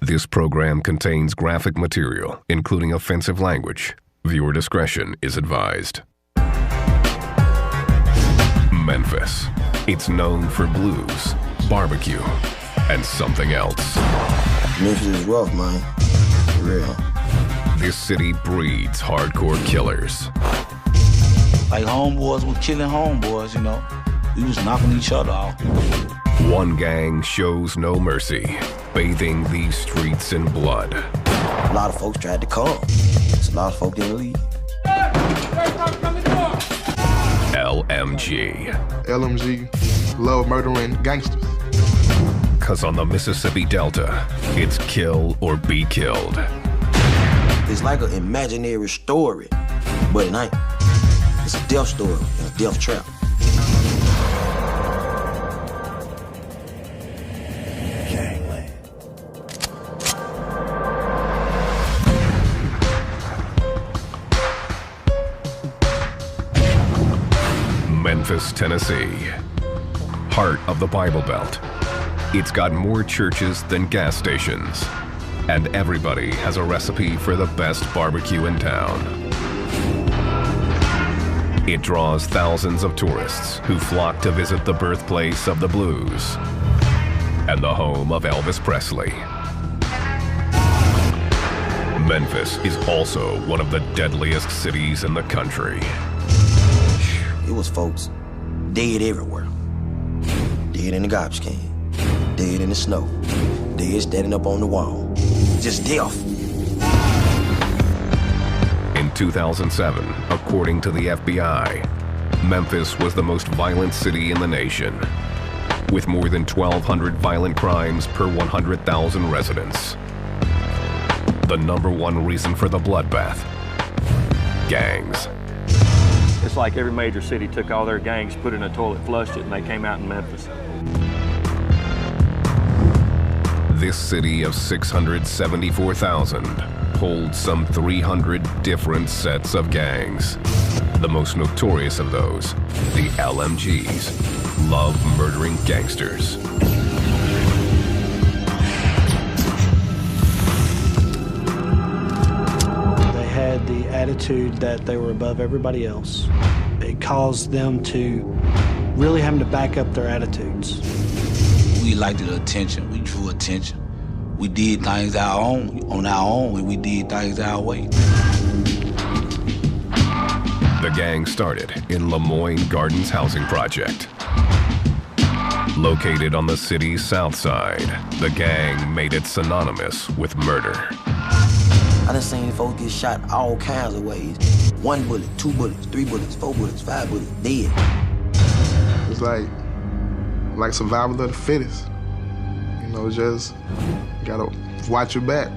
This program contains graphic material, including offensive language. Viewer discretion is advised. Memphis. It's known for blues, barbecue, and something else. Memphis is rough, man. For real. This city breeds hardcore killers. Like homeboys were killing homeboys, you know. We was knocking each other out. One gang shows no mercy, bathing these streets in blood. A lot of folks tried to come. So a lot of folks didn't leave. LMG. LMG, love murdering gangsters. Cause on the Mississippi Delta, it's kill or be killed. It's like an imaginary story, but it ain't. It's a death story, it's a death trap. Memphis, Tennessee, heart of the Bible Belt. It's got more churches than gas stations, and everybody has a recipe for the best barbecue in town. It draws thousands of tourists who flock to visit the birthplace of the blues and the home of Elvis Presley. Memphis is also one of the deadliest cities in the country. It was folks dead everywhere. Dead in the garbage can, dead in the snow, dead standing up on the wall. Just death. In 2007, according to the FBI, Memphis was the most violent city in the nation, with more than 1,200 violent crimes per 100,000 residents. The #1 reason for the bloodbath: gangs. It's like every major city took all their gangs, put it in a toilet, flushed it, and they came out in Memphis. This city of 674,000 holds some 300 different sets of gangs. The most notorious of those, the LMGs, love murdering gangsters. Had the attitude that they were above everybody else. It caused them to really having to back up their attitudes. We liked the attention, we drew attention. We did things on our own, and we did things our way. The gang started in Lemoyne Gardens Housing Project. Located on the city's south side, the gang made it synonymous with murder. I done seen folks get shot all kinds of ways. 1 bullet, 2 bullets, 3 bullets, 4 bullets, 5 bullets, dead. It's like survival of the fittest. You know, just gotta watch your back.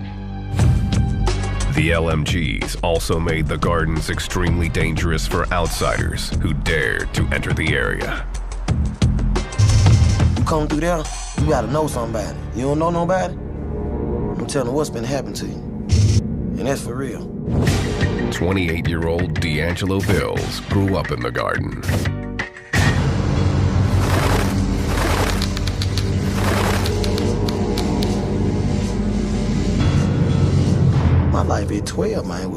The LMGs also made the gardens extremely dangerous for outsiders who dared to enter the area. You come through there, you gotta know somebody. You don't know nobody? I'm telling you what's been happening to you. And that's for real. 28-year-old D'Angelo Bills grew up in the garden. My life at 12, man,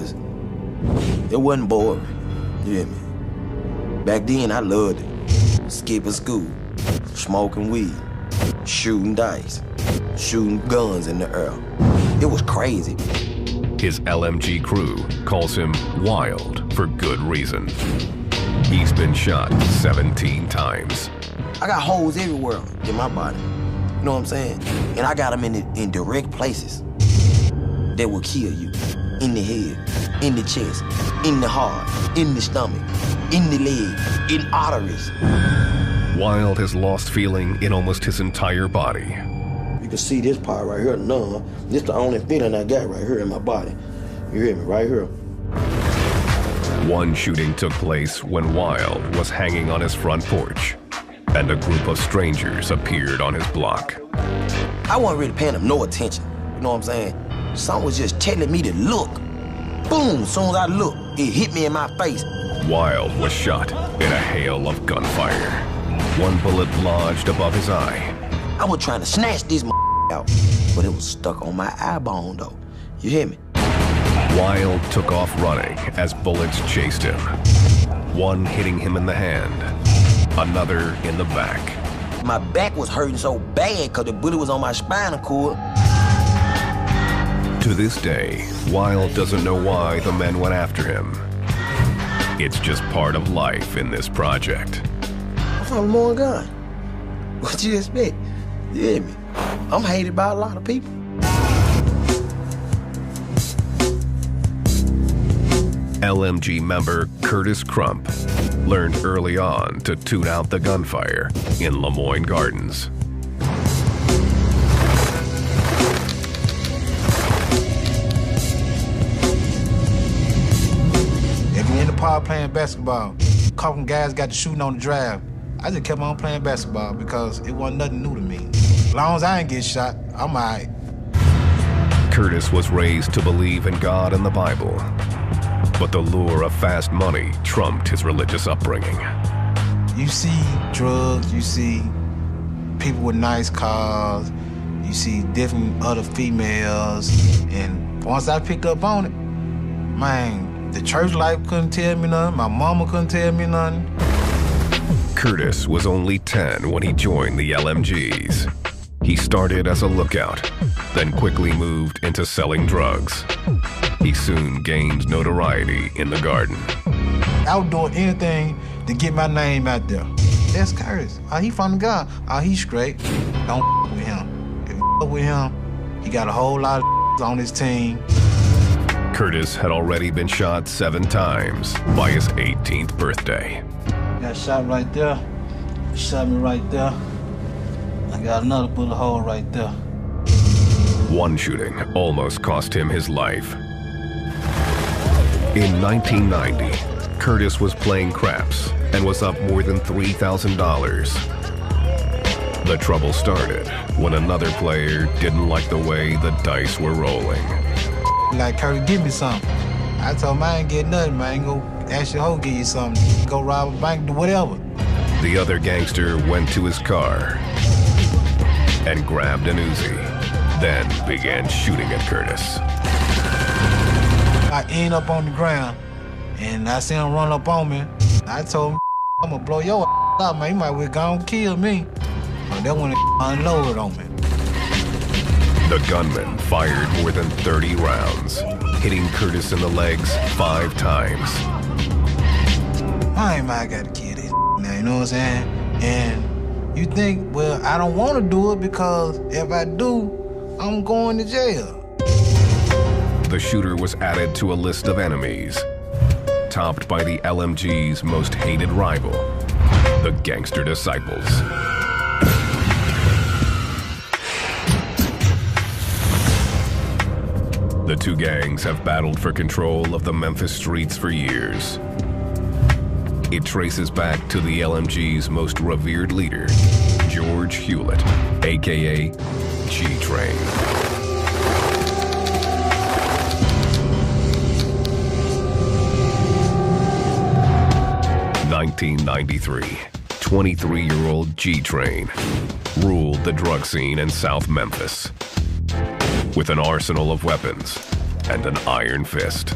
it wasn't boring. You hear me? Back then, I loved it. Skipping school, smoking weed, shooting dice, shooting guns in the air. It was crazy. His LMG crew calls him Wild for good reason. He's been shot 17 times. I got holes everywhere in my body. You know what I'm saying? And I got them in direct places that will kill you. In the head, in the chest, in the heart, in the stomach, in the leg, in arteries. Wild has lost feeling in almost his entire body. You can see this part right here, numb. This the only feeling I got right here in my body. You hear me? Right here. One shooting took place when Wild was hanging on his front porch, and a group of strangers appeared on his block. I wasn't really paying them no attention. You know what I'm saying? Someone was just telling me to look. Boom, as soon as I looked, it hit me in my face. Wild was shot in a hail of gunfire. One bullet lodged above his eye. I was trying to snatch this out. But it was stuck on my eye bone, though. You hear me? Wild took off running as bullets chased him. One hitting him in the hand, another in the back. My back was hurting so bad because the bullet was on my spinal cord. To this day, Wild doesn't know why the men went after him. It's just part of life in this project. I'm from Morgan. What you expect? You hear me? I'm hated by a lot of people. LMG member Curtis Crump learned early on to tune out the gunfire in Lemoyne Gardens. If you're in the park playing basketball, a couple guys got to shooting on the drive. I just kept on playing basketball because it wasn't nothing new to me. As long as I ain't get shot, I'm all right. Curtis was raised to believe in God and the Bible, but the lure of fast money trumped his religious upbringing. You see drugs, you see people with nice cars, you see different other females, and once I picked up on it, man, the church life couldn't tell me nothing, my mama couldn't tell me nothing. Curtis was only 10 when he joined the LMGs. He started as a lookout, then quickly moved into selling drugs. He soon gained notoriety in the garden. I was doing anything to get my name out there. That's Curtis. Oh, he from the gun. Oh, he's straight. Don't with him. If you with him, he got a whole lot of on his team. Curtis had already been shot 7 times by his 18th birthday. Got shot right there. Shot me right there. I got another bullet hole right there. One shooting almost cost him his life. In 1990, Curtis was playing craps and was up more than $3,000. The trouble started when another player didn't like the way the dice were rolling. Like, Curtis, give me something. I told him I ain't get nothing, man. Go ask your hoe, give you something. Go rob a bank, do whatever. The other gangster went to his car and grabbed an Uzi, then began shooting at Curtis. I end up on the ground, and I see him run up on me. I told him, I'm gonna blow your out, man. You might well go and kill me. But they want to unload on me. The gunman fired more than 30 rounds, hitting Curtis in the legs 5 times. I gotta kill this now, you know what I'm saying? And you think, well, I don't want to do it because if I do, I'm going to jail. The shooter was added to a list of enemies, topped by the LMG's most hated rival, the Gangster Disciples. The two gangs have battled for control of the Memphis streets for years. It traces back to the LMG's most revered leader, George Hewlett, aka G-Train. 1993, 23-year-old G-Train ruled the drug scene in South Memphis with an arsenal of weapons and an iron fist.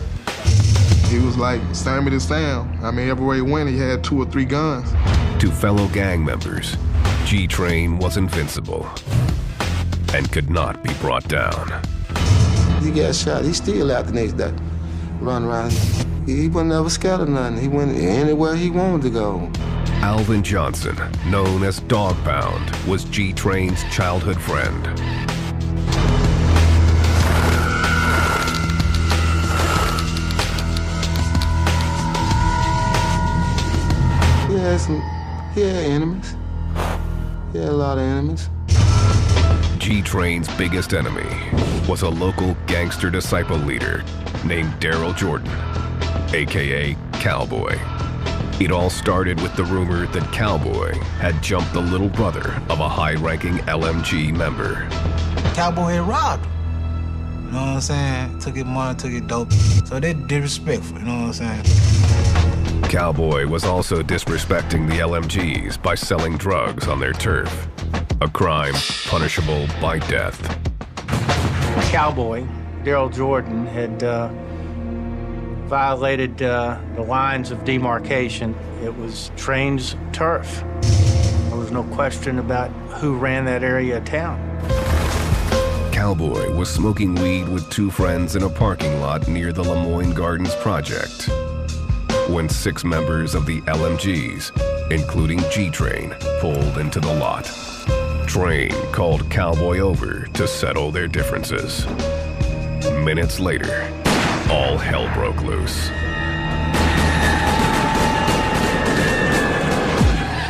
He was like Sammy the Sam. I mean, everywhere he went, he had 2 or 3 guns. To fellow gang members, G-Train was invincible and could not be brought down. He got shot. He still out the next day, running around. He wasn't ever scared of nothing. He went anywhere he wanted to go. Alvin Johnson, known as Dog Pound, was G-Train's childhood friend. He had enemies. He had a lot of enemies. G-Train's biggest enemy was a local gangster disciple leader named Daryl Jordan, aka Cowboy. It all started with the rumor that Cowboy had jumped the little brother of a high-ranking LMG member. Cowboy had robbed him. You know what I'm saying? Took his money, took his dope. So they disrespectful, you know what I'm saying? Cowboy was also disrespecting the LMGs by selling drugs on their turf. a crime punishable by death. Cowboy, Daryl Jordan, had violated the lines of demarcation. It was Train's turf. There was no question about who ran that area of town. Cowboy was smoking weed with two friends in a parking lot near the Lemoyne Gardens project when 6 members of the LMGs, including G-Train, pulled into the lot. Train called Cowboy over to settle their differences. Minutes later, all hell broke loose.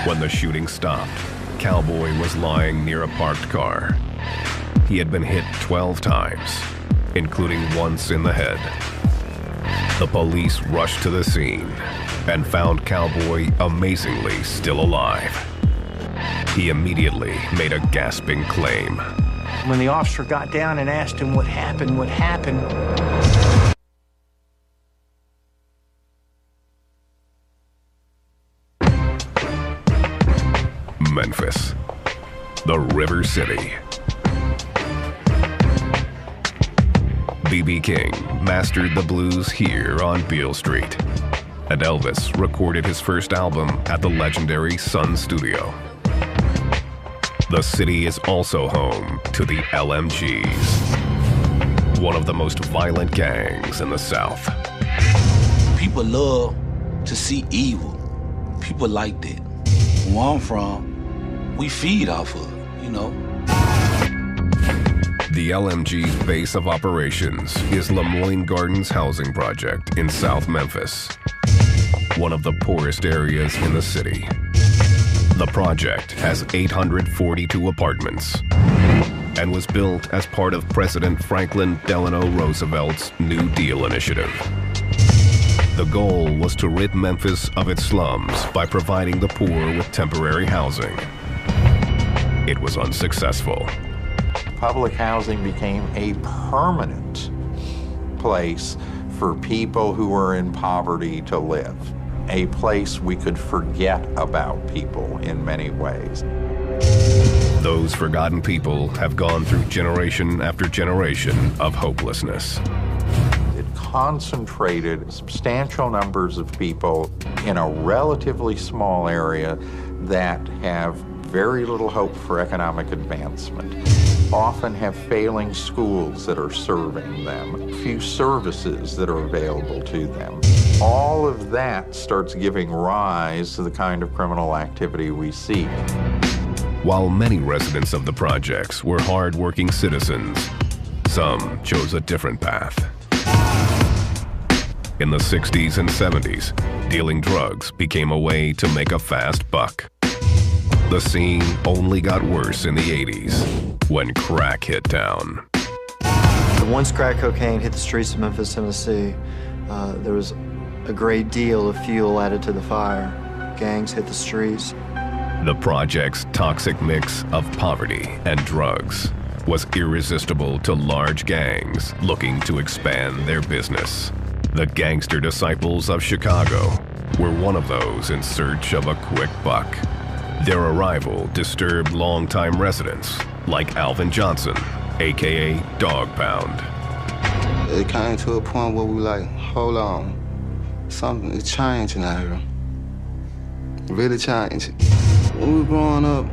When the shooting stopped, Cowboy was lying near a parked car. He had been hit 12 times, including once in the head. The police rushed to the scene and found Cowboy amazingly still alive. He immediately made a gasping claim. When the officer got down and asked him what happened, Memphis, the River City. B.B. King mastered the blues here on Beale Street, and Elvis recorded his first album at the legendary Sun Studio. The city is also home to the LMGs, one of the most violent gangs in the South. People love to see evil. People like that. Where I'm from, we feed off of it, you know. The LMG's base of operations is Lemoyne Gardens Housing Project in South Memphis, one of the poorest areas in the city. The project has 842 apartments and was built as part of President Franklin Delano Roosevelt's New Deal initiative. The goal was to rid Memphis of its slums by providing the poor with temporary housing. It was unsuccessful. Public housing became a permanent place for people who were in poverty to live, a place we could forget about people in many ways. Those forgotten people have gone through generation after generation of hopelessness. It concentrated substantial numbers of people in a relatively small area that have very little hope for economic advancement, often have failing schools that are serving them, few services that are available to them. All of that starts giving rise to the kind of criminal activity we see. While many residents of the projects were hard-working citizens, some chose a different path. In the 60s and 70s, dealing drugs became a way to make a fast buck. The scene only got worse in the 80s when crack hit town. Once crack cocaine hit the streets of Memphis, Tennessee, there was a great deal of fuel added to the fire. Gangs hit the streets. The project's toxic mix of poverty and drugs was irresistible to large gangs looking to expand their business. The gangster disciples of Chicago were one of those in search of a quick buck. Their arrival disturbed longtime residents like Alvin Johnson, aka Dog Pound. It came to a point where we like, hold on, something is changing out here. Really changing. When we were growing up,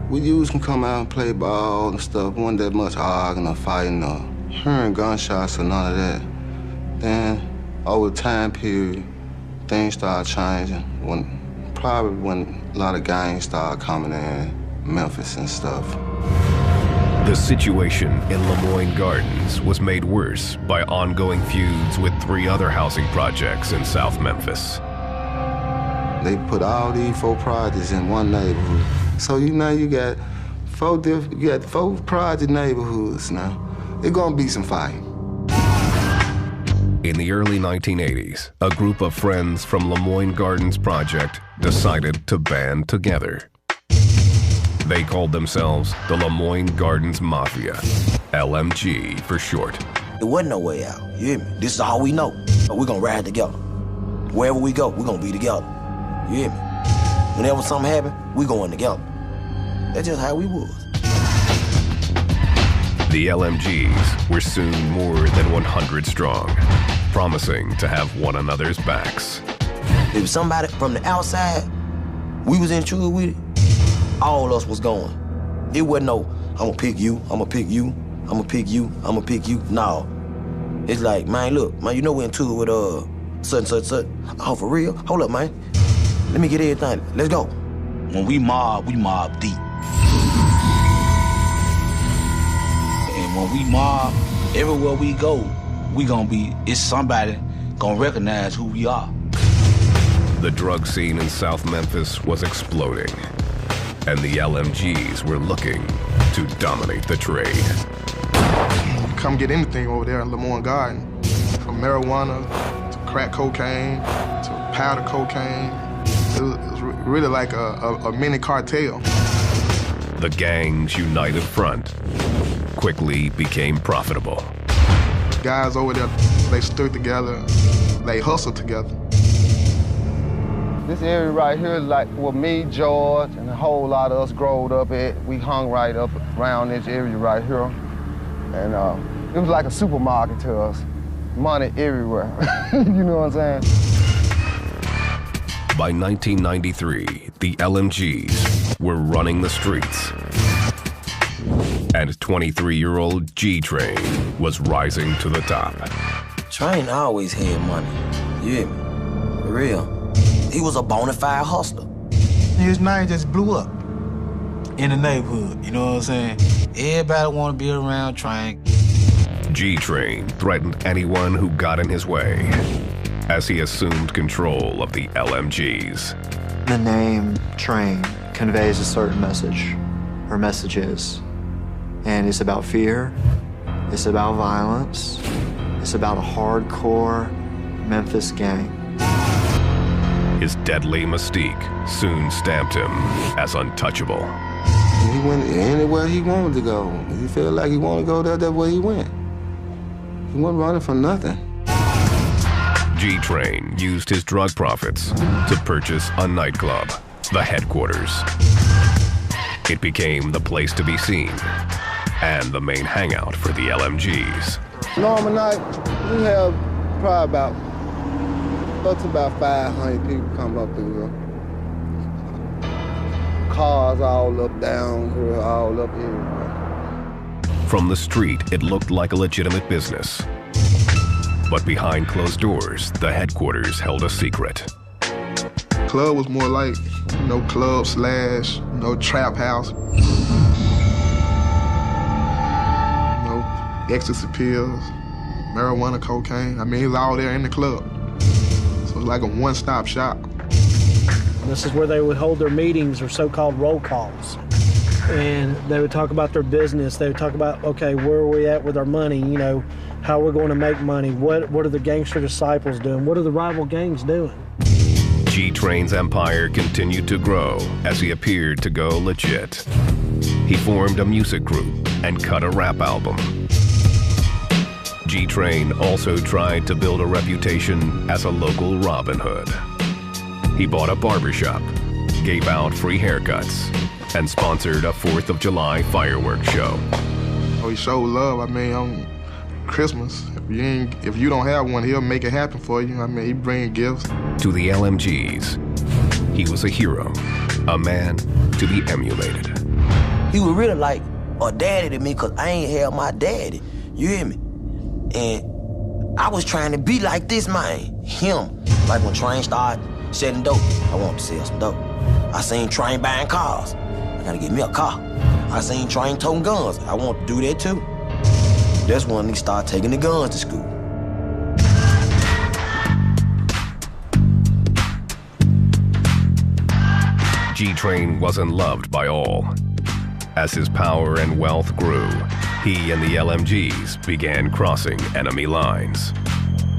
we used to come out and play ball and stuff. Wasn't that much arguing or fighting or hearing gunshots or none of that. Then, over the time period, things started changing. Probably when a lot of gangs started coming in Memphis and stuff. The situation in Lemoyne Gardens was made worse by ongoing feuds with 3 other housing projects in South Memphis. They put all these 4 projects in one neighborhood. So you got 4 project neighborhoods now. There's gonna be some fighting. In the early 1980s, a group of friends from Lemoyne Gardens Project decided to band together. They called themselves the Lemoyne Gardens Mafia, LMG for short. There wasn't no way out, you hear me? This is all we know. We're gonna ride together. Wherever we go, we're gonna be together. You hear me? Whenever something happens, we going together. That's just how we was. The LMGs were soon more than 100 strong, promising to have one another's backs. If somebody from the outside, we was in trouble with it, all us was going. It wasn't no, I'm gonna pick you, I'm gonna pick you, I'm gonna pick you, I'm gonna pick you. No. It's like, man, look, man, you know we're in trouble with such. Oh, for real? Hold up, man. Let me get everything. Let's go. When we mob deep. And when we mob, everywhere we go, it's somebody gonna recognize who we are. The drug scene in South Memphis was exploding, and the LMGs were looking to dominate the trade. You come get anything over there in Lemoyne Garden, from marijuana to crack cocaine to powder cocaine. It was really like a mini cartel. The gang's united front quickly became profitable. Guys over there, they stood together, they hustled together. This area right here is like where me, George, and a whole lot of us growed up at. We hung right up around this area right here. And it was like a supermarket to us. Money everywhere, you know what I'm saying? By 1993, the LMGs were running the streets. And 23-year-old G-Train was rising to the top. Train always had money, you hear me? For real. He was a bona fide hustler. His name just blew up in the neighborhood, you know what I'm saying? Everybody want to be around Train. G-Train threatened anyone who got in his way as he assumed control of the LMGs. The name Train conveys a certain message, or messages. And it's about fear, it's about violence, it's about a hardcore Memphis gang. His deadly mystique soon stamped him as untouchable. He went anywhere he wanted to go. He felt like he wanted to go there, that's where he went. He wasn't running for nothing. G-Train used his drug profits to purchase a nightclub, the Headquarters. It became the place to be seen and the main hangout for the LMGs. Normal night, we have probably up to about 500 people come up through here. Cars all up down here, all up here. From the street, it looked like a legitimate business. But behind closed doors, the Headquarters held a secret. Club was more like, club / trap house. Ecstasy pills, marijuana, cocaine. I mean, it's all there in the club. So it's like a one-stop shop. This is where they would hold their meetings or so-called roll calls. And they would talk about their business. They would talk about, okay, where are we at with our money? How we're going to make money. What are the gangster disciples doing? What are the rival gangs doing? G-Train's empire continued to grow as he appeared to go legit. He formed a music group and cut a rap album. G-Train also tried to build a reputation as a local Robin Hood. He bought a barbershop, gave out free haircuts, and sponsored a 4th of July fireworks show. He showed love, on Christmas. If you don't have one, he'll make it happen for you. He bring gifts. To the LMGs, he was a hero, a man to be emulated. He was really like a daddy to me because I ain't had my daddy, you hear me? And I was trying to be like this man, him. Like when Train started selling dope, I wanted to sell some dope. I seen Train buying cars, I gotta get me a car. I seen Train toting guns, I want to do that too. That's when he started taking the guns to school. G-Train wasn't loved by all. As his power and wealth grew, he and the LMGs began crossing enemy lines.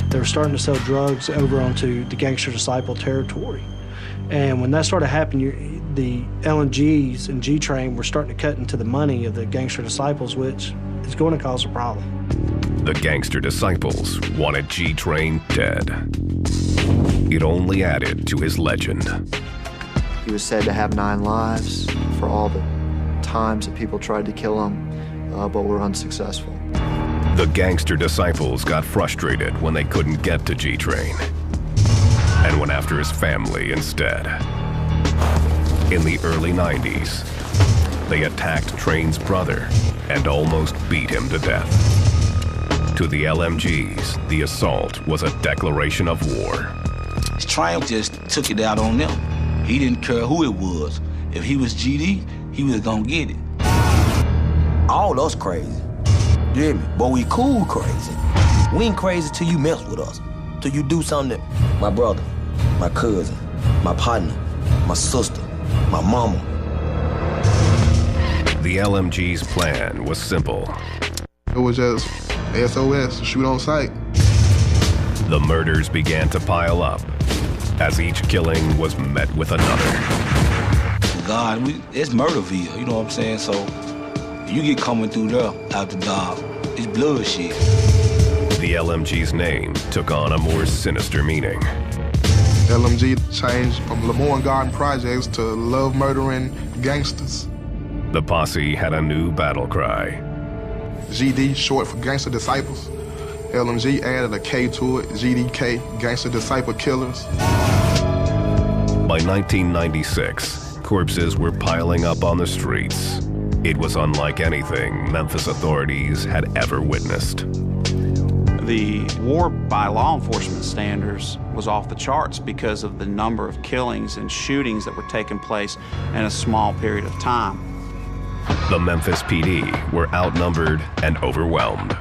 They were starting to sell drugs over onto the gangster disciple territory. And when that started happening, the LMGs and G-Train were starting to cut into the money of the gangster disciples, which is going to cause a problem. The gangster disciples wanted G-Train dead. It only added to his legend. He was said to have 9 lives for all but times that people tried to kill him, but were unsuccessful. The gangster disciples got frustrated when they couldn't get to G-Train and went after his family instead. In the early 90s, they attacked Train's brother and almost beat him to death. To the LMGs, the assault was a declaration of war. Train just took it out on them. He didn't care who it was. If he was GD, he was gonna get it. All us crazy. You hear me? But we cool crazy. We ain't crazy till you mess with us. Till you do something that my brother, my cousin, my partner, my sister, my mama. The LMG's plan was simple. It was just SOS, shoot on sight. The murders began to pile up as each killing was met with another. God, it's Murderville, you know what I'm saying? So you get coming through there after dark, it's bloodshed. The LMG's name took on a more sinister meaning. LMG changed from Lemoyne Garden Projects to Love Murdering Gangsters. The posse had a new battle cry. GD, short for Gangster Disciples. LMG added a K to it, GDK, Gangster Disciple Killers. By 1996, corpses were piling up on the streets. It was unlike anything Memphis authorities had ever witnessed. The war by law enforcement standards was off the charts because of the number of killings and shootings that were taking place in a small period of time. The Memphis PD were outnumbered and overwhelmed.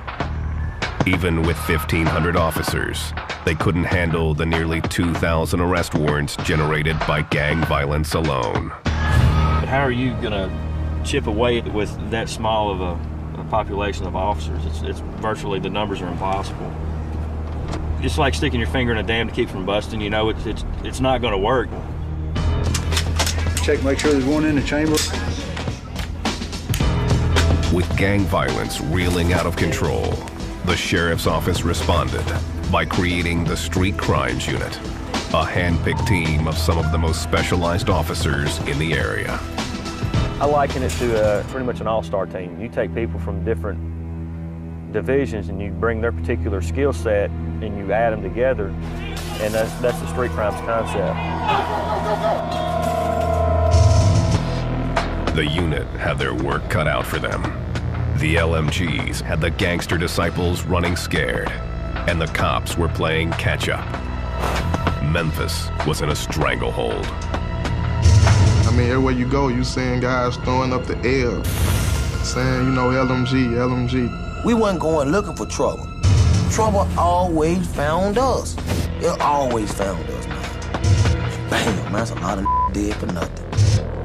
Even with 1,500 officers, they couldn't handle the nearly 2,000 arrest warrants generated by gang violence alone. How are you going to chip away with that small of a population of officers? It's virtually, the numbers are impossible. Just like sticking your finger in a dam to keep from busting, you know, it's not going to work. Check, make sure there's one in the chamber. With gang violence reeling out of control, the sheriff's office responded by creating the Street Crimes Unit, a hand-picked team of some of the most specialized officers in the area. I liken it to pretty much an all-star team. You take people from different divisions and you bring their particular skill set and you add them together, and that's the street crimes concept. The unit had their work cut out for them. The LMGs had the gangster disciples running scared, and the cops were playing catch-up. Memphis was in a stranglehold. I mean, everywhere you go, you seeing guys throwing up the L, saying, you know, LMG, LMG. We wasn't going looking for trouble. Trouble always found us. It always found us, man. Bam, man, that's a lot of dead for nothing.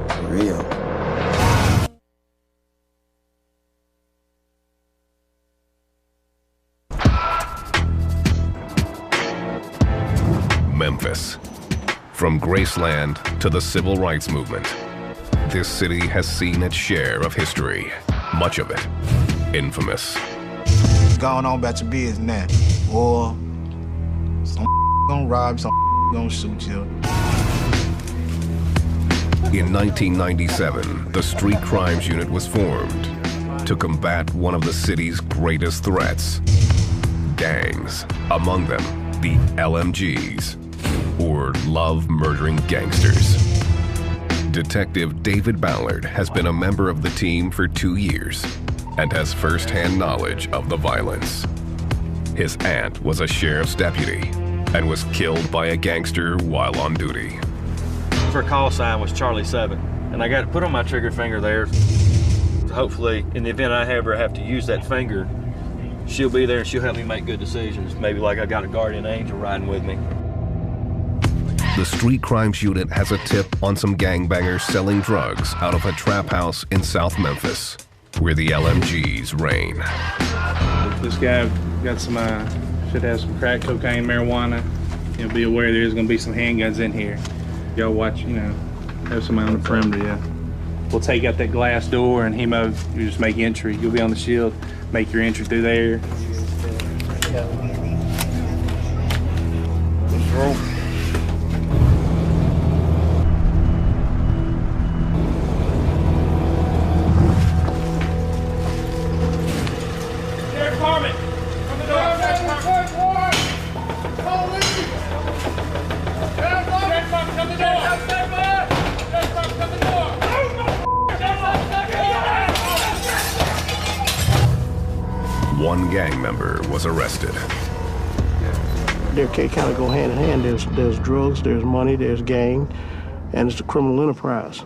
For real. Memphis. From Graceland to the Civil Rights Movement, this city has seen its share of history, much of it infamous. Going on about your business now, or some gonna rob, some gonna shoot you. In 1997, the Street Crimes Unit was formed to combat one of the city's greatest threats, gangs, among them the LMGs, or Love Murdering Gangsters. Detective David Ballard has been a member of the team for 2 years and has first-hand knowledge of the violence. His aunt was a sheriff's deputy and was killed by a gangster while on duty. Her call sign was Charlie 7, and I got to put on my trigger finger there. Hopefully, in the event I ever have to use that finger, she'll be there and she'll help me make good decisions. Maybe like I got a guardian angel riding with me. The Street Crimes Unit has a tip on some gangbangers selling drugs out of a trap house in South Memphis, where the LMGs reign. This guy got some, should have some crack cocaine, marijuana. You'll be aware there's gonna be some handguns in here. Y'all watch, you know, have somebody on the perimeter, yeah. We'll take out that glass door and Hemo, you just make entry. You'll be on the shield, make your entry through there. Let's roll. one gang member was arrested. They kind of go hand in hand. There's drugs, there's money, there's gang, and it's a criminal enterprise.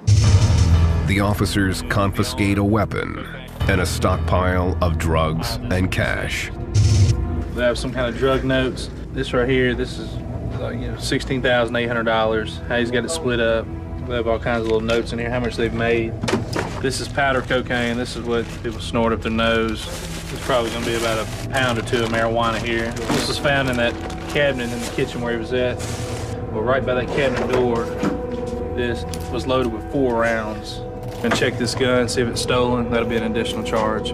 The officers confiscate a weapon and a stockpile of drugs and cash. They have some kind of drug notes. This right here, this is $16,800. How he's got it split up. They have all kinds of little notes in here, how much they've made. This is powder cocaine. This is what people snort up their nose. There's probably gonna be about a pound or two of marijuana here. This was found in that cabinet in the kitchen where he was at. Well, right by that cabinet door, this was loaded with 4 rounds. Gonna check this gun, see if it's stolen. That'll be an additional charge.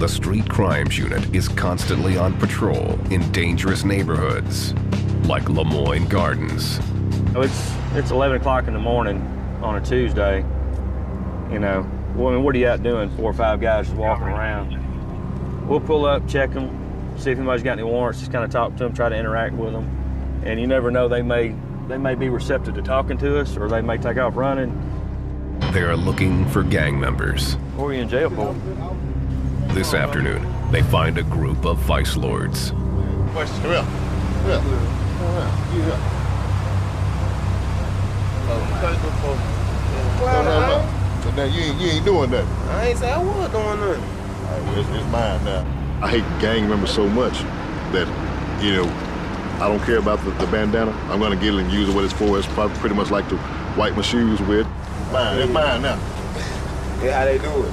The Street Crimes Unit is constantly on patrol in dangerous neighborhoods like Lemoyne Gardens. It's 11 o'clock in the morning on a Tuesday. You know, well, I mean, what are you out doing? 4 or 5 guys just walking around. We'll pull up, check them, see if anybody's got any warrants, just kind of talk to them, try to interact with them. And you never know, they may be receptive to talking to us, or they may take off running. They are looking for gang members. What are you in jail for? This afternoon, they find a group of vice lords. Questions? Come here. But now you ain't doing nothing. I ain't say I was doing nothing. Well, it's mine now. I hate gang members so much that, I don't care about the bandana. I'm gonna get it and use it what it's for. It's probably pretty much like to wipe my shoes with. Mine, it's mine now. Yeah, how they do it?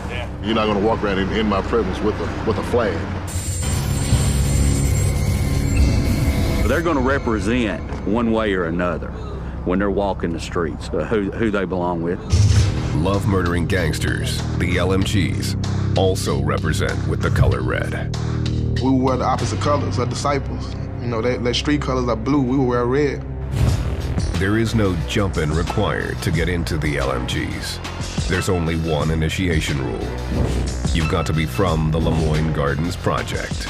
Yeah. You're not gonna walk around in my presence with a flag. They're gonna represent one way or another when they're walking the streets, who they belong with. Love murdering gangsters, the LMGs, also represent with the color red. We will wear the opposite colors of disciples. Their street colors are blue, we will wear red. There is no jump-in required to get into the LMGs. There's only one initiation rule. You've got to be from the Lemoyne Gardens Project.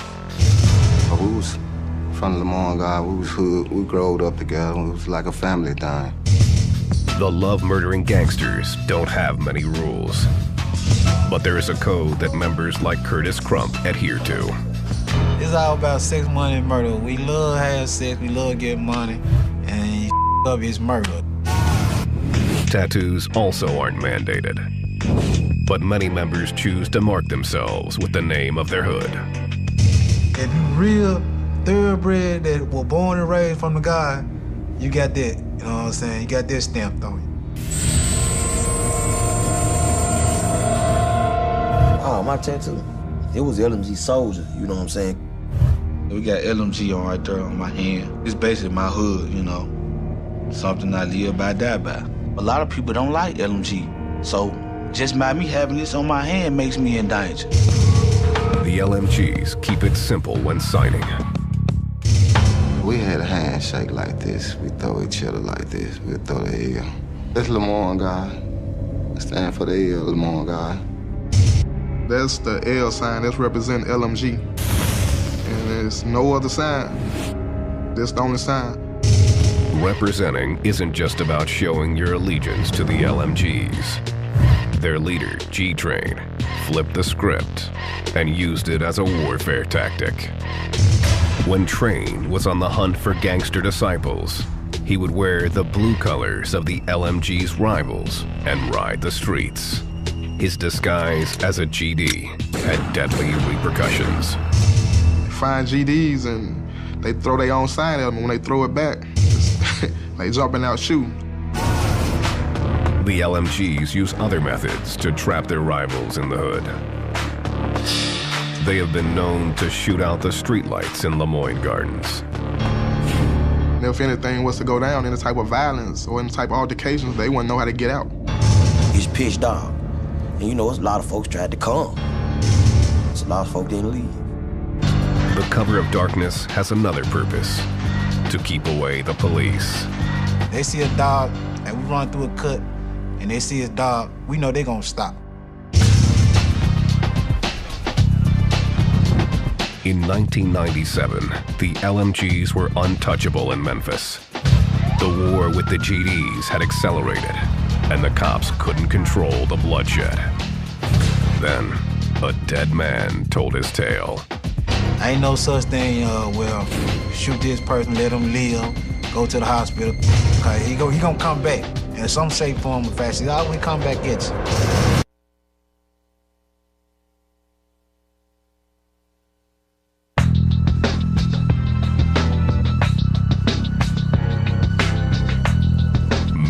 We was from Lemoyne Gardens, we was hood, we growed up together, it was like a family thing. The love-murdering gangsters don't have many rules. But there is a code that members like Curtis Crump adhere to. It's all about sex, money, and murder. We love having sex, we love getting money, and up is murder. Tattoos also aren't mandated. But many members choose to mark themselves with the name of their hood. If you real thoroughbred that were born and raised from the God, you got that, you know what I'm saying? You got that stamped on you. Oh, my tattoo? It was LMG Soldier, you know what I'm saying? We got LMG on right there on my hand. It's basically my hood, something I live by, die by. A lot of people don't like LMG, so just by me having this on my hand makes me in danger. The LMGs keep it simple when signing. We had a handshake like this. We throw each other like this. We throw the L. That's Lemoyne guy. I stand for the L, Lemoyne guy. That's the L sign, that's representing LMG. And there's no other sign. That's the only sign. Representing isn't just about showing your allegiance to the LMGs. Their leader, G-Train, flipped the script and used it as a warfare tactic. When Train was on the hunt for gangster disciples, he would wear the blue colors of the LMG's rivals and ride the streets. His disguise as a GD had deadly repercussions. They find GDs and they throw their own sign at them. When they throw it back, they jumping out shooting. The LMGs use other methods to trap their rivals in the hood. They have been known to shoot out the streetlights in Lemoyne Gardens. And if anything was to go down, any type of violence or any type of altercations, they wouldn't know how to get out. It's pitch dark. And it's a lot of folks tried to come. It's a lot of folks didn't leave. The cover of darkness has another purpose: to keep away the police. They see a dog, and we run through a cut, and they see his dog, we know they're gonna stop. In 1997, the LMGs were untouchable in Memphis. The war with the GDs had accelerated, and the cops couldn't control the bloodshed. then, a dead man told his tale. Ain't no such thing, well, shoot this person, let him live, go to the hospital. He gonna come back. In some shape, form, or fashion, he's always come back at you.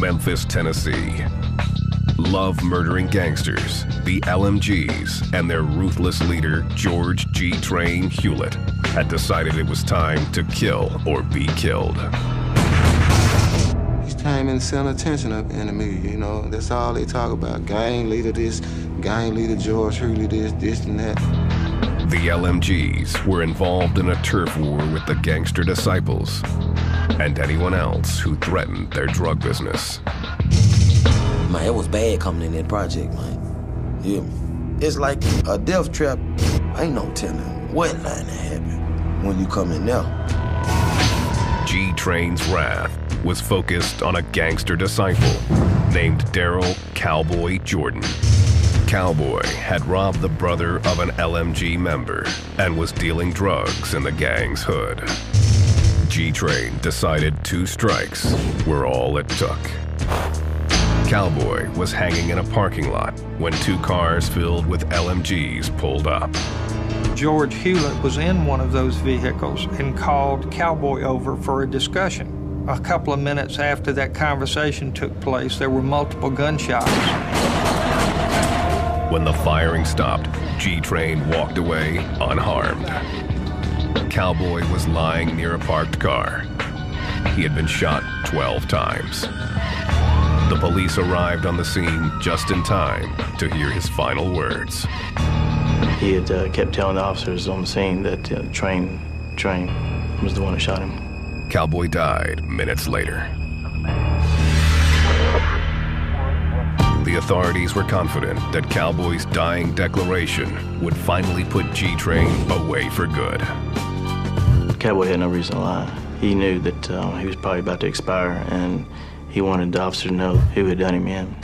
Memphis, Tennessee. Love murdering gangsters, the LMGs, and their ruthless leader, George G. Train Hewlett, had decided it was time to kill or be killed. Each time in the center attention up in the media, you know, that's all they talk about. Gang leader this, gang leader George Hewlett this and that. The LMGs were involved in a turf war with the gangster disciples and anyone else who threatened their drug business. Man, it was bad coming in that project, man. Yeah. It's like a death trap. Ain't no telling what line to happen when you come in there. G Train's wrath was focused on a gangster disciple named Daryl Cowboy Jordan. Cowboy had robbed the brother of an LMG member and was dealing drugs in the gang's hood. G-Train decided 2 strikes were all it took. Cowboy was hanging in a parking lot when 2 cars filled with LMGs pulled up. George Hewlett was in one of those vehicles and called Cowboy over for a discussion. A couple of minutes after that conversation took place, there were multiple gunshots. When the firing stopped, G-Train walked away unharmed. Cowboy was lying near a parked car. He had been shot 12 times. The police arrived on the scene just in time to hear his final words. He had kept telling the officers on the scene that Train was the one that shot him. Cowboy died minutes later. The authorities were confident that Cowboy's dying declaration would finally put G-Train away for good. Cowboy had no reason to lie. He knew that he was probably about to expire, and he wanted the officer to know who had done him in.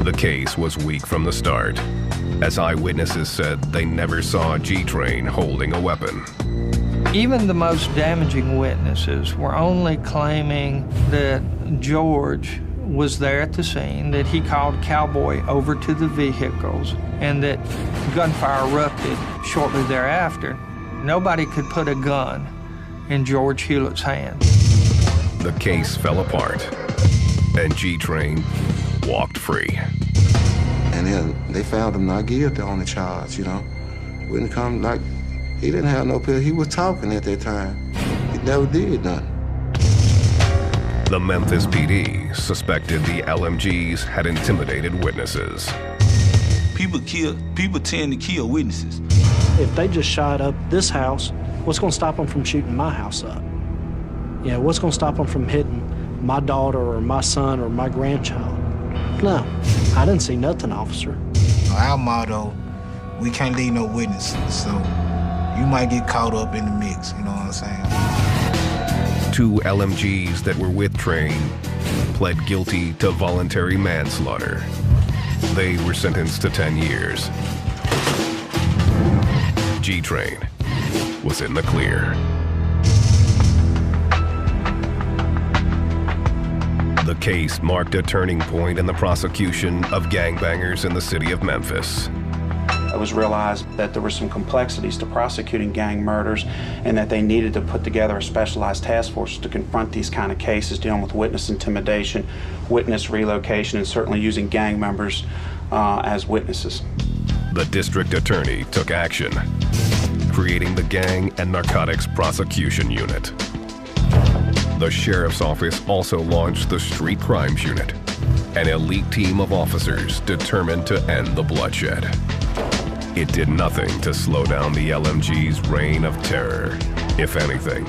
The case was weak from the start, as eyewitnesses said they never saw G-Train holding a weapon. Even the most damaging witnesses were only claiming that George was there at the scene, that he called Cowboy over to the vehicles, and that gunfire erupted shortly thereafter. Nobody could put a gun in George Hewlett's hand. The case fell apart, and G-Train walked free. And then they found him not guilty on the charge, you know. Wouldn't come like, he didn't have no pill. He was talking at that time. He never did nothing. The Memphis PD suspected the LMGs had intimidated witnesses. People tend to kill witnesses. If they just shot up this house, what's going to stop them from shooting my house up? You know, what's going to stop them from hitting my daughter or my son or my grandchild? No, I didn't see nothing, officer. Our motto, we can't leave no witnesses, so you might get caught up in the mix, you know what I'm saying? 2 LMGs that were with Train pled guilty to voluntary manslaughter. They were sentenced to 10 years. G-Train was in the clear. The case marked a turning point in the prosecution of gangbangers in the city of Memphis. It was realized that there were some complexities to prosecuting gang murders and that they needed to put together a specialized task force to confront these kind of cases dealing with witness intimidation, witness relocation, and certainly using gang members as witnesses. The district attorney took action, creating the Gang and Narcotics Prosecution Unit. The sheriff's office also launched the Street Crimes Unit, an elite team of officers determined to end the bloodshed. It did nothing to slow down the LMG's reign of terror. If anything,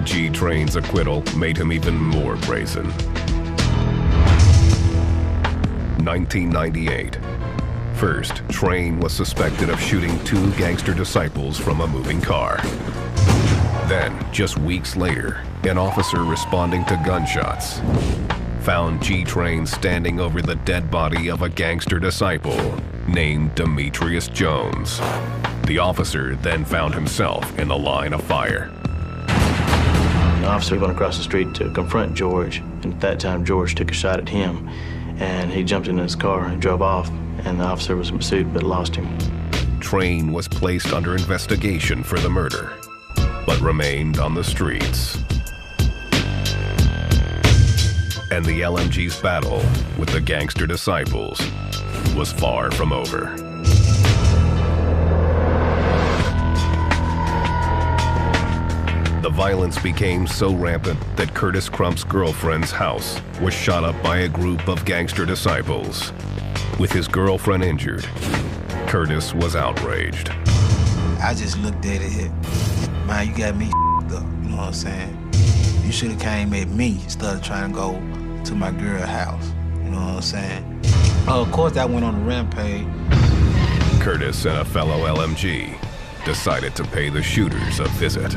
G-Train's acquittal made him even more brazen. 1998. First, Train was suspected of shooting 2 gangster disciples from a moving car. Then, just weeks later, an officer responding to gunshots found G-Train standing over the dead body of a gangster disciple named Demetrius Jones. The officer then found himself in the line of fire. The officer went across the street to confront George, and at that time George took a shot at him, and he jumped in his car and drove off, and the officer was in pursuit but lost him. Train was placed under investigation for the murder, but remained on the streets. And the LMG's battle with the gangster disciples was far from over. The violence became so rampant that Curtis Crump's girlfriend's house was shot up by a group of gangster disciples. With his girlfriend injured, Curtis was outraged. I just looked at it, man, you got me up, you know what I'm saying? You should have came at me instead of trying to go to my girl's house, you know what I'm saying? Of course, I went on a rampage. Curtis and a fellow LMG decided to pay the shooters a visit.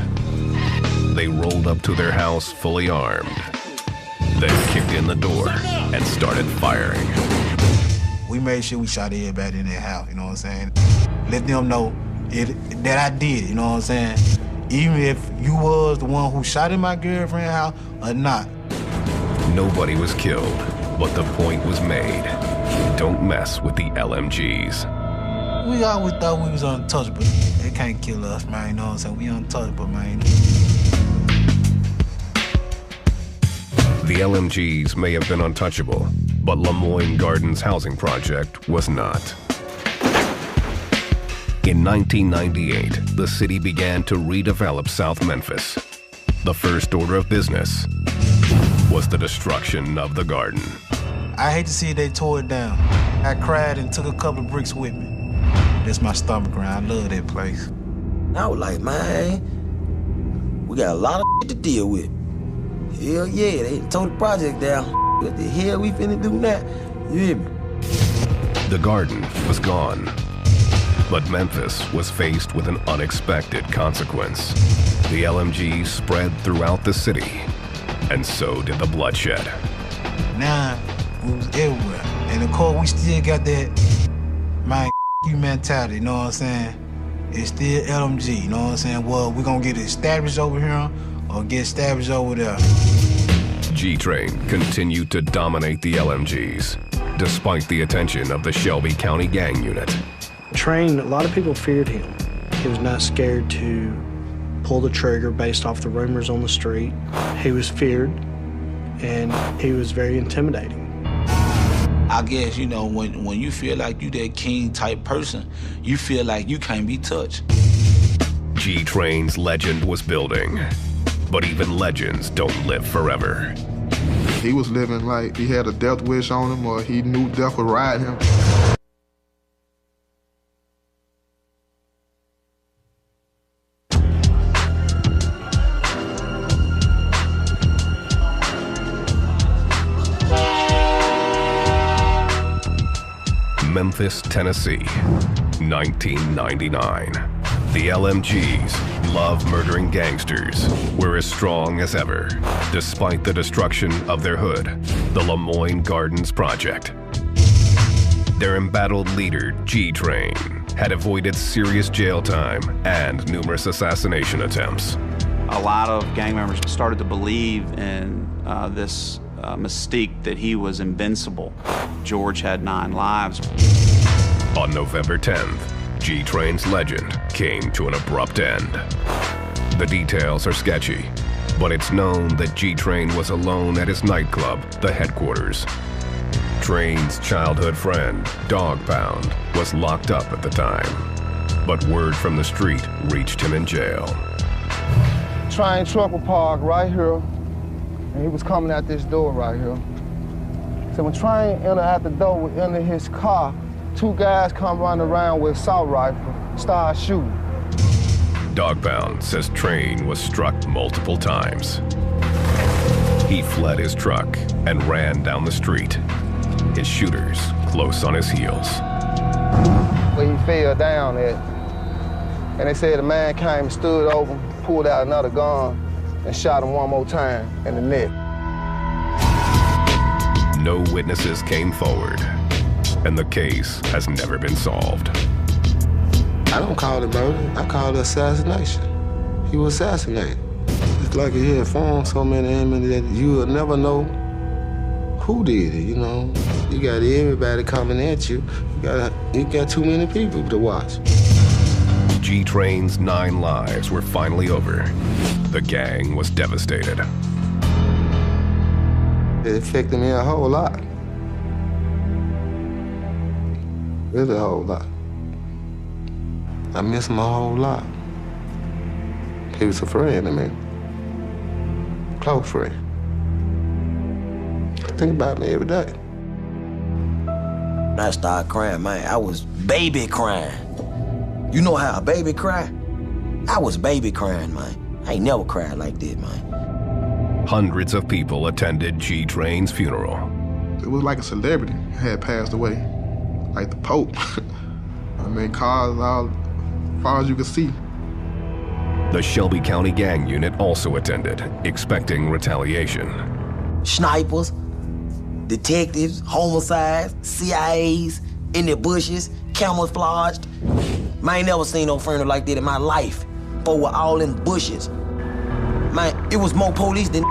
They rolled up to their house fully armed, then kicked in the door and started firing. We made sure we shot everybody in their house, you know what I'm saying? Let them know that I did it, you know what I'm saying? Even if you was the one who shot in my girlfriend's house or not. Nobody was killed, but the point was made. Don't mess with the LMGs. We always thought we was untouchable. They can't kill us, man, you know what I'm saying? We untouchable, man. The LMGs may have been untouchable, but Lemoyne Gardens housing project was not. In 1998, the city began to redevelop South Memphis. The first order of business was the destruction of the garden. I hate to see they tore it down. I cried and took a couple of bricks with me. That's my stomach around. I love that place. I was like, man, we got a lot of shit to deal with. Hell yeah, they tore the project down. What the hell we finna do now? You hear me? The garden was gone, but Memphis was faced with an unexpected consequence. The LMGs spread throughout the city, and so did the bloodshed. Now, we was everywhere. And of course, we still got that, man, you mentality, you know what I'm saying? It's still LMG, you know what I'm saying? Well, we're gonna get it established over here or get established over there. G-Train continued to dominate the LMGs, despite the attention of the Shelby County Gang Unit. Train, a lot of people feared him. He was not scared to pull the trigger based off the rumors on the street. He was feared, and he was very intimidating. I guess, you know, when you feel like you that king type person, you feel like you can't be touched. G-Train's legend was building, but even legends don't live forever. He was living like he had a death wish on him, or he knew death would ride him. Memphis, Tennessee, 1999. The LMGs, love murdering gangsters, were as strong as ever, despite the destruction of their hood, the Lemoyne Gardens Project. Their embattled leader, G-Train, had avoided serious jail time and numerous assassination attempts. A lot of gang members started to believe in this mystique that he was invincible. George had 9 lives. On November 10th, G-Train's legend came to an abrupt end. The details are sketchy, but it's known that G-Train was alone at his nightclub, the Headquarters. Train's childhood friend, Dog Pound, was locked up at the time, but word from the street reached him in jail. Train truck was parked right here, and he was coming out this door right here. So when Train entered out the door, we entered his car, 2 guys come running around with assault rifle, start shooting. Dog Pound says Train was struck multiple times. He fled his truck and ran down the street, his shooters close on his heels. Where he fell down at, and they said the man came and stood over, pulled out another gun, and shot him one more time in the neck. No witnesses came forward, and the case has never been solved. I don't call it murder. I call it assassination. He was assassinated. It's like he had formed so many enemies that you will never know who did it, you know. You got everybody coming at you. You got too many people to watch. G-Train's 9 lives were finally over. The gang was devastated. It affected me a whole lot. Really a whole lot. I miss him a whole lot. He was a friend to me. Close friend. Think about me every day. When I started crying, man, I was baby crying. You know how a baby cry? I was baby crying, man. I ain't never cried like this, man. Hundreds of people attended G-Train's funeral. It was like a celebrity had passed away, like the Pope. I mean, cars all as far as you could see. The Shelby County Gang Unit also attended, expecting retaliation. Snipers, detectives, homicides, CIAs, in the bushes, camouflaged. Man, I ain't never seen no funeral like that in my life. But we're all in bushes. Man, it was more police than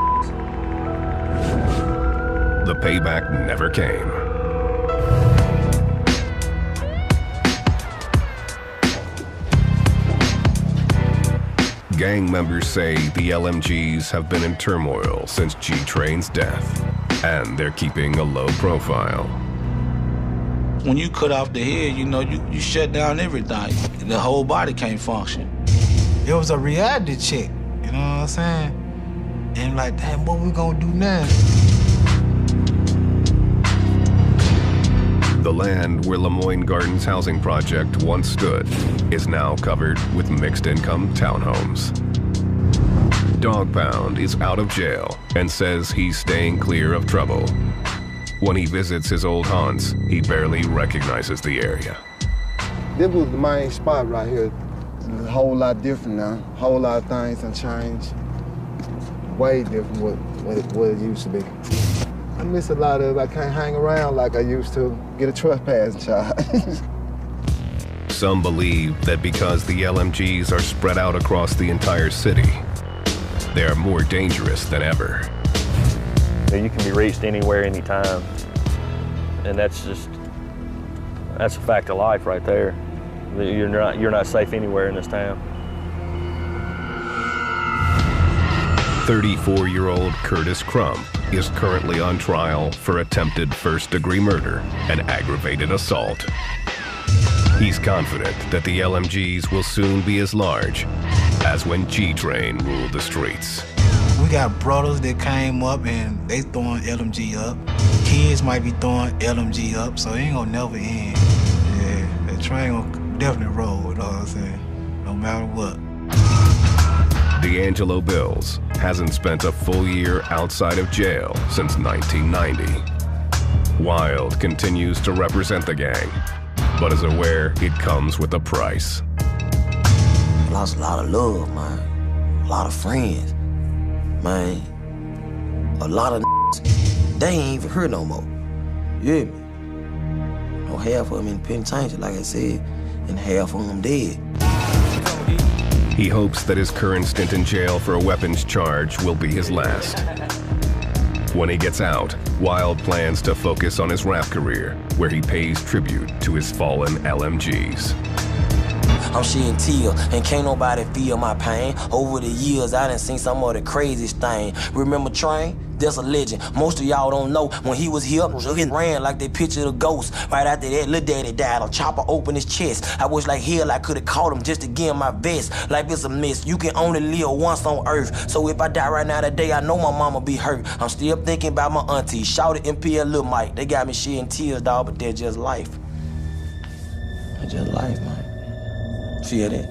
The payback never came. Gang members say the LMGs have been in turmoil since G-Train's death, and they're keeping a low profile. When you cut off the head, you know, you shut down everything. The whole body can't function. It was a reality check, you know what I'm saying? And like, damn, what we gonna do now? The land where Lemoyne Gardens housing project once stood is now covered with mixed-income townhomes. Dog Pound is out of jail and says he's staying clear of trouble. When he visits his old haunts, he barely recognizes the area. This was the main spot right here. It's a whole lot different now. A whole lot of things have changed. Way different what it used to be. I miss a lot of it. I can't hang around like I used to. Get a trespassing charge. Some believe that because the LMGs are spread out across the entire city, they are more dangerous than ever. You can be reached anywhere, anytime. And that's a fact of life right there. You're not safe anywhere in this town. 34-year-old Curtis Crump is currently on trial for attempted first-degree murder and aggravated assault. He's confident that the LMGs will soon be as large as when G-Train ruled the streets. We got brothers that came up and they throwing LMG up. Kids might be throwing LMG up, so it ain't gonna never end. Yeah, that train gonna definitely roll, you know what I'm saying? No matter what. D'Angelo Bills hasn't spent a full year outside of jail since 1990. Wild continues to represent the gang, but is aware it comes with a price. I lost a lot of love, man. A lot of friends. Man, a lot of they ain't even here no more. You hear me? No, half of them in the penitentiary, like I said, and half of them dead. He hopes that his current stint in jail for a weapons charge will be his last. When he gets out, Wild plans to focus on his rap career, where he pays tribute to his fallen LMGs. I'm shedding tears, and can't nobody feel my pain. Over the years, I done seen some of the craziest thing. Remember Train? That's a legend. Most of y'all don't know. When he was here, he ran like they pictured a ghost. Right after that, Lil Daddy died. A chopper opened his chest. I wish like hell I could've caught him just to give him my best. Life is a mess. You can only live once on earth. So if I die right now today, I know my mama be hurt. I'm still thinking about my auntie. Shout it MP and Lil Mike. They got me shedding tears, dog, but they're just life. It's just life, man. Feel that?